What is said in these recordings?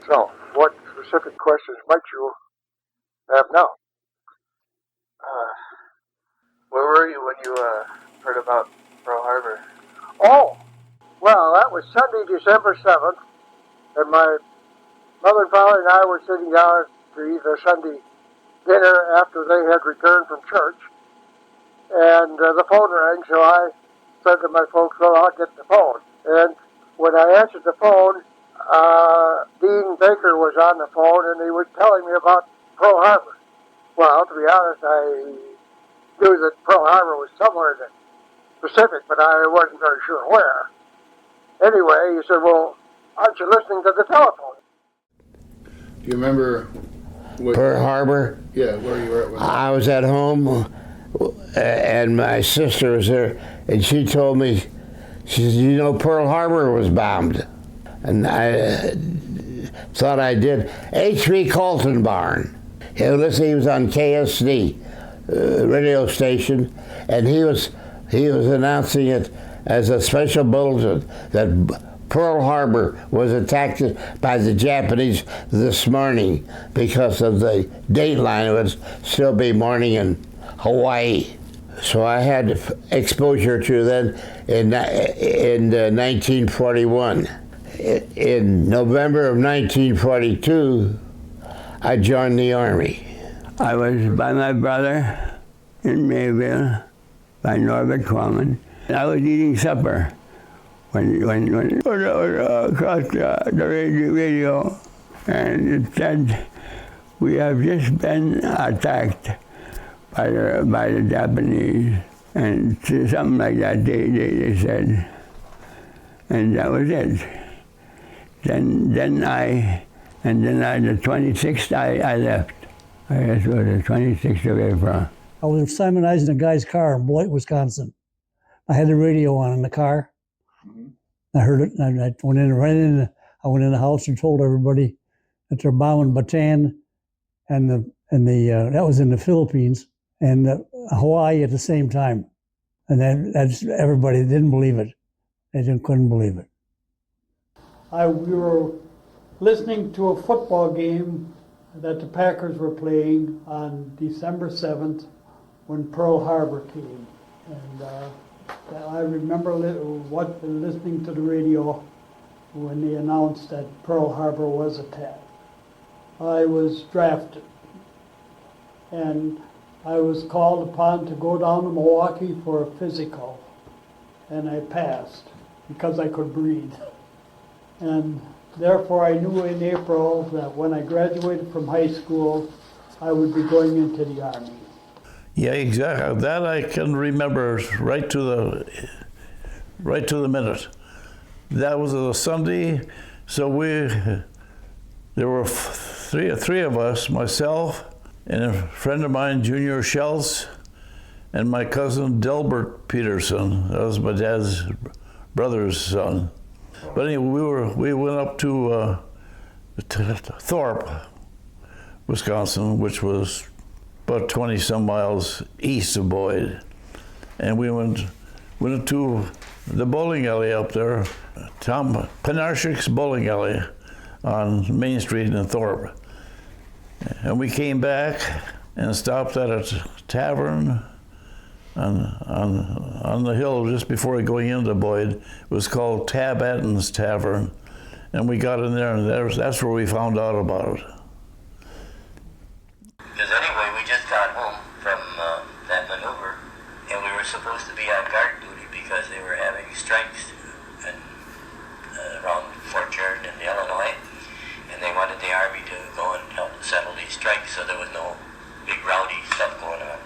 So, what specific questions might you have now? Where were you when you heard about Pearl Harbor? Oh, well, that was Sunday, December 7th, and my mother and father and I were sitting down to eat their Sunday dinner after they had returned from church, and the phone rang, so I said to my folks, well, I'll get the phone. And when I answered the phone, Dean Baker was on the phone, and he was telling me about Pearl Harbor. Well, to be honest, I knew that Pearl Harbor was somewhere in the Pacific, but I wasn't very sure where. Anyway, he said, well, aren't you listening to the telephone? Do you remember Pearl Harbor? Yeah, where you were at? I was at home, and my sister was there, and she told me, she said, you know, Pearl Harbor was bombed. And I thought I did. H.V. Kaltenborn. He was on KSD radio station, and he was announcing it as a special bulletin that Pearl Harbor was attacked by the Japanese this morning because of the dateline. It would still be morning in Hawaii. So I had exposure to that in 1941. In November of 1942, I joined the Army. I was by my brother in Mayville, by Norbert Corman. I was eating supper when across the radio, and it said, we have just been attacked by the Japanese, and something like that they said, and that was it. Then the 26th I left. I guess it was the 26th of April. I was simonizing a guy's car in Beloit, Wisconsin. I had the radio on in the car. Mm-hmm. I heard it, and I went in I went in the house and told everybody that they're bombing Bataan, and that was in the Philippines, and Hawaii at the same time. And that's everybody didn't believe it. They couldn't believe it. We were listening to a football game that the Packers were playing on December 7th when Pearl Harbor came. And I remember listening to the radio when they announced that Pearl Harbor was attacked. I was drafted, and I was called upon to go down to Milwaukee for a physical, and I passed because I could breathe. And therefore I knew in April that when I graduated from high school, I would be going into the Army. Yeah, exactly. That I can remember right to the minute. That was a Sunday, so there were three of us, myself and a friend of mine, Junior Schultz, and my cousin Delbert Peterson. That was my dad's brother's son. But anyway, we went up to Thorpe, Wisconsin, which was about 20 some miles east of Boyd, and we went to the bowling alley up there, Tom Penarchik's bowling alley on Main Street in Thorpe, and we came back and stopped at a tavern on the hill just before going into Boyd. It was called Tab Atten's Tavern, and we got in there, and that's where we found out about it. Because anyway, we just got home from that maneuver, and we were supposed to be on guard duty because they were having strikes around Fort Sheridan in Illinois, and they wanted the Army to go and help settle these strikes, so there was no big rowdy stuff going on.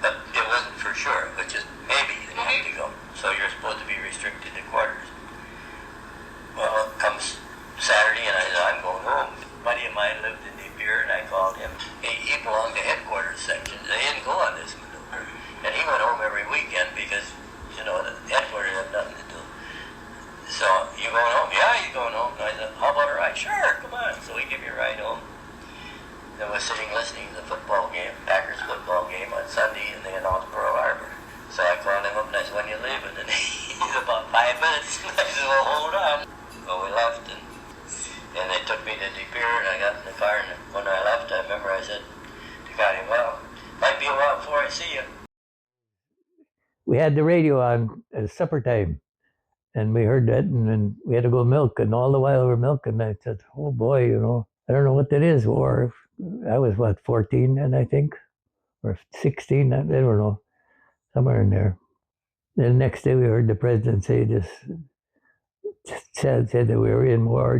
But it wasn't for sure, it was just maybe you had to go. So you're supposed to be restricted to quarters. Well, it comes Saturday, and I said, I'm going home. A buddy of mine lived in De Pere, and I called him. He belonged to headquarters section. They didn't go on this maneuver. And he went home every weekend because, the headquarters had nothing to do. So, you going home? Yeah, he's going home. And I said, how about a ride? Sure, come on. So he gave me a ride home. I was sitting listening to the football game, Packers football game on Sunday, and they announced Pearl Harbor. So I called him up and I said, when you leaving? And he's about 5 minutes. took me to De Pere, and I got in the car, and when I left, I remember I said to Connie, well, might be a while before I see you. We had the radio on at supper time, and we heard that, and then we had to go milk, and all the while we were milking, I said, oh boy, I don't know what that is, war. I was, 14 then, I think, or 16, I don't know, somewhere in there. The next day we heard the president say this, said that we were in war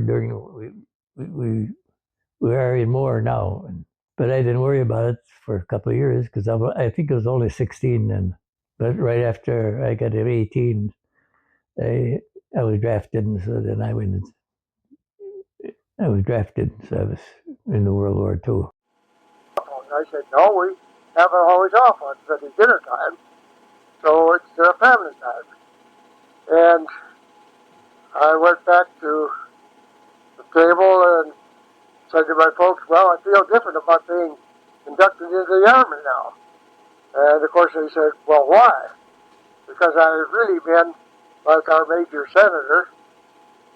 we are in war now. But I didn't worry about it for a couple of years because I think I was only 16 then. But right after I got to 18, I was drafted, and so then I went. I was drafted, so I was in the World War II. I said, no, we have it always off on Sunday dinner time, so it's family time. And I went back to the table and said to my folks, well, I feel different about being inducted into the Army now. And of course they said, well, why? Because I had really been, like our major senator,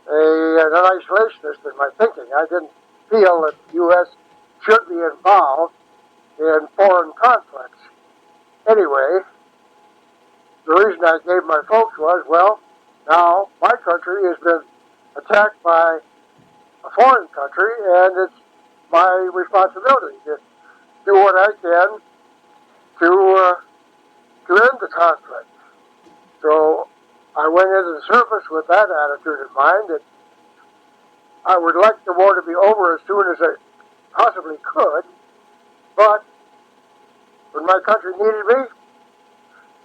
an isolationist in my thinking. I didn't feel that the U.S. should be involved in foreign conflicts. Anyway, the reason I gave my folks was, well, now my country has been attacked by a foreign country, and it's my responsibility to do what I can to end the conflict. So I went into the service with that attitude in mind, that I would like the war to be over as soon as I possibly could, but when my country needed me,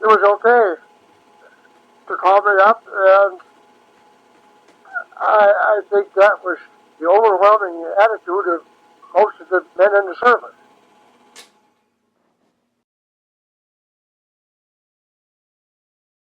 it was okay to call me up, and I think that was the overwhelming attitude of most of the men in the service.